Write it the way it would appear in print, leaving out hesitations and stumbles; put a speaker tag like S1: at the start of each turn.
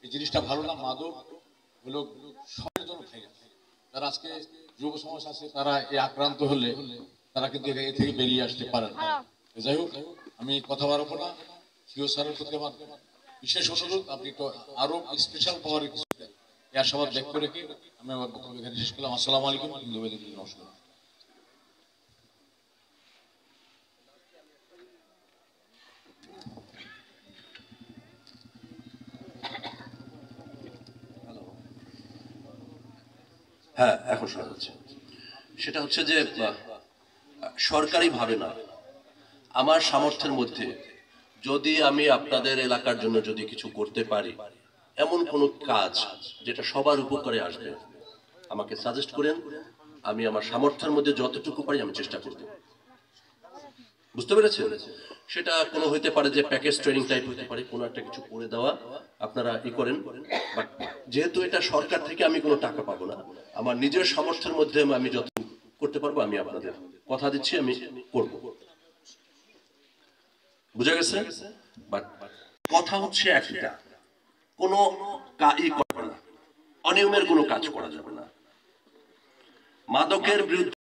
S1: এই জিনিসটা ভালো না। মাদক হলো সবার জন্য খাই, যারা আজকে যুব সমাজ আছে তারা এই আক্রান্ত হলে তারা কিন্তু এ থেকে বেরিয়ে আসতে পারেন না। যাই হোক, আমি কথা বাড়াবো না। সিও স্যারের প্রতি আমার বিশেষ অনুরোধ, আপনি একটু আরো স্পেশাল পাওয়ার কিছু এই আশাবাদ ব্যক্ত রেখে আমি আমার বক্তব্য এখানে শেষ করলাম। আসসালামু আলাইকুম, নমস্কার।
S2: হ্যাঁ, এখন শোনা যাচ্ছে। সেটা হচ্ছে যে সরকারি ভাবে না, আমার সামর্থ্যের মধ্যে যদি আমি আপনাদের এলাকার জন্য যদি কিছু করতে পারি, এমন কোনো কাজ যেটা সবার উপকারে আসবে, আমাকে সাজেস্ট করেন। আমি আমার সামর্থ্যের মধ্যে যতটুকু পারি আমি চেষ্টা করব। বুঝতে পেরেছেন? সেটা কোনো হইতে পারে যে প্যাকেজ ট্রেনিং টাইপ হতে পারে, কোনো একটা কিছু করে দেওয়া, আপনারা করেন। বাট যেহেতু এটা সরকার থেকে আমি কোনো টাকা পাবো না, আমার নিজের সামর্থ্যের মধ্যে আমি যত করতে পারবো আমি আপনাদের কথা দিচ্ছি আমি করব। বুঝা গেছে? বাট কথা হচ্ছে একটা, কোনো করবে না, অনিয়মের কোনো কাজ করা যাবে না। মাদকের বিরুদ্ধে